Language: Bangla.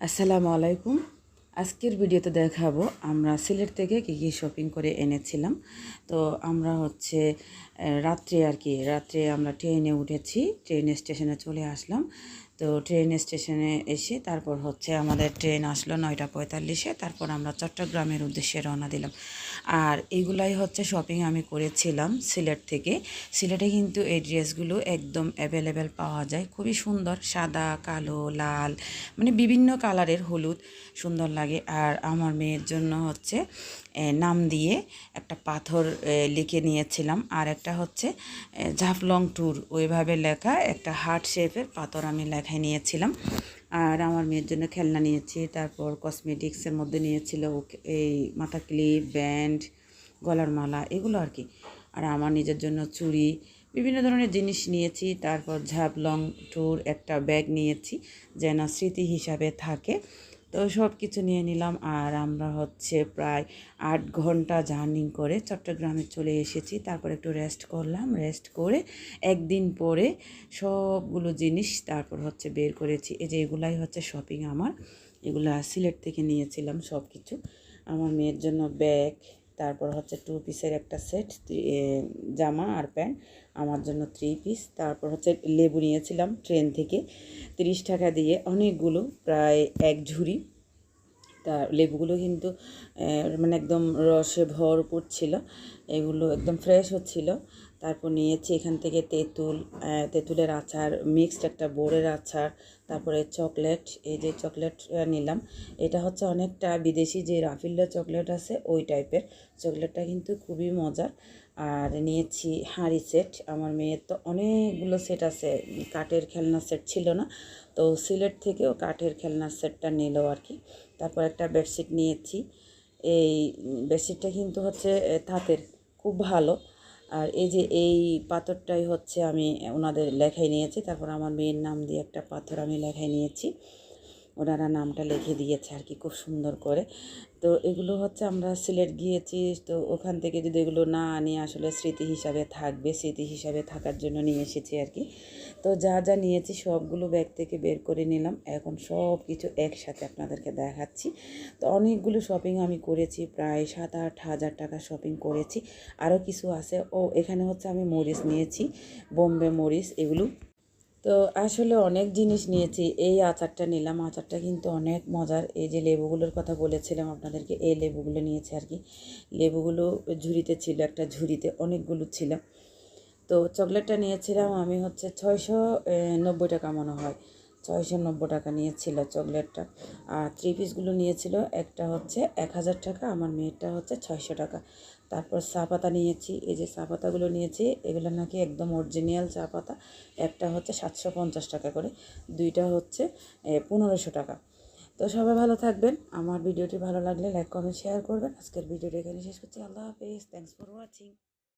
আসসালামু আলাইকুম। আজকের ভিডিওতে দেখাবো আমরা সিলেট থেকে কী কী শপিং করে এনেছিলাম। তো আমরা রাত্রে আমরা ট্রেনে উঠেছি, ট্রেন স্টেশনে চলে আসলাম। তো ট্রেন স্টেশনে এসে তারপর আমাদের ট্রেন আসলো 9:45-এ। তারপর আমরা চট্টগ্রামের উদ্দেশ্যে রওনা দিলাম। আর এইগুলাই শপিং আমি করেছিলাম সিলেট থেকে। সিলেটে কিন্তু এই ড্রেসগুলো একদম অ্যাভেলেবেল পাওয়া যায়, খুবই সুন্দর, সাদা, কালো, লাল, মানে বিভিন্ন কালারের, হলুদ, সুন্দর লাগে। আর আমার মেয়ের জন্য নাম দিয়ে একটা পাথর লিখে নিয়েছিলাম, আর একটা ঝাফলং ট্যুর ওইভাবে লেখা একটা হার্ট শেপের পাথর আমি লেখায় নিয়েছিলাম। আর আমার মেয়ের জন্য খেলনা নিয়েছি, তারপর কসমেটিক্সের মধ্যে নিয়েছিল এই মাথা ক্লিপ, ব্যান্ড, গলার মালা, এগুলো আর কি। আর আমার নিজের জন্য চুড়ি, বিভিন্ন ধরনের জিনিস নিয়েছি। তারপর ঝাফলং ট্যুর একটা ব্যাগ নিয়েছি যেন স্মৃতি হিসাবে থাকে। তো সব কিছু নিয়ে নিলাম। আর আমরা প্রায় 8 ঘন্টা জার্নি করে চট্টগ্রামে চলে এসেছি। তারপর একটু রেস্ট করলাম, রেস্ট করে একদিন পরে সবগুলো জিনিস তারপর বের করেছি। এই যে এগুলাই শপিং আমার, এগুলা সিলেট থেকে নিয়েছিলাম সব কিছু। আমার মেয়ের জন্য ব্যাগ, তারপর 2 পিসের একটা সেট, জামা আর প্যান্ট, আমার জন্য 3 পিস। তারপর লেবু নিয়েছিলাম ট্রেন থেকে 30 টাকা দিয়ে, অনেকগুলো, প্রায় এক ঝুড়ি। তা লেবুগুলো কিন্তু মানে একদম রসে ভরপুর ছিল, এগুলো একদম ফ্রেশ হচ্ছিল। তারপর নিয়েছি এখান থেকে তেঁতুলের আচার, মিক্সড একটা বোরের আচার, তারপরে চকলেট, এই যে চকলেট নিলাম। এটা অনেকটা বিদেশি যে রাফিল্লা চকলেট আছে ওই টাইপের চকলেটটা, কিন্তু খুবই মজার। আর নিয়েছি হাঁড়ি সেট, আমার মেয়ের তো অনেকগুলো সেট আছে, কাঠের খেলনা সেট ছিল না, তো সিলেট থেকেও কাঠের খেলনার সেটটা নিল আর কি। তারপর একটা বেডশিট নিয়েছি, এই বেডশিটটা কিন্তু তাঁতের, খুব ভালো। আর এই যে এই পাথরটাই আমি ওনাদের লেখায় নিয়েছি। তারপর আমার মেয়ের নাম দিয়ে একটা পাথর আমি লেখায় নিয়েছি, ওনারা নামটা লিখে দিয়েছে আর কি, খুব সুন্দর করে। তো এগুলো আমরা সিলেট গিয়েছি, তো ওখান থেকে যদি এগুলো না আনি আসলে স্মৃতি হিসাবে থাকবে, স্মৃতি হিসাবে থাকার জন্য নিয়ে এসেছি আর কি। তো যা যা নিয়েছি সবগুলো ব্যাগ থেকে বের করে নিলাম, এখন সব কিছু একসাথে আপনাদেরকে দেখাচ্ছি। তো অনেকগুলো শপিং আমি করেছি, প্রায় 7-8 হাজার টাকা শপিং করেছি। আরও কিছু আছে। এখানে আমি মরিচ নিয়েছি, বোম্বে মরিচ, এগুলো। তো আসলে অনেক জিনিস নিয়েছি। এই আচারটা নিলাম, আচারটা কিন্তু অনেক মজার। এই যে লেবুগুলোর কথা বলেছিলাম আপনাদেরকে, এই লেবুগুলো নিয়েছি আর কি। লেবুগুলো ঝুড়িতে ছিল, একটা ঝুড়িতে অনেকগুলো ছিল। তো চকলেটটা নিয়েছিলাম আমি 690 টাকা মনে হয়, 690 টাকা নিয়েছিল চকলেটটা। আর 3 পিসগুলো নিয়েছিল, একটা 1000 টাকা, আমার মেয়েরটা 600 টাকা। তারপর চা পাতা নিয়েছি, এই যে চা পাতাগুলো নিয়েছি, এগুলো নাকি একদম অরিজিনাল চা পাতা। একটা 750 টাকা করে, দুইটা 1500 টাকা। তো সবাই ভালো থাকবেন। আমার ভিডিওটি ভালো লাগলে লাইক, কমেন্ট, শেয়ার করবেন। আজকের ভিডিওটি এখানে শেষ করছি। আল্লাহ হাফেজ, থ্যাংকস ফর ওয়াচিং।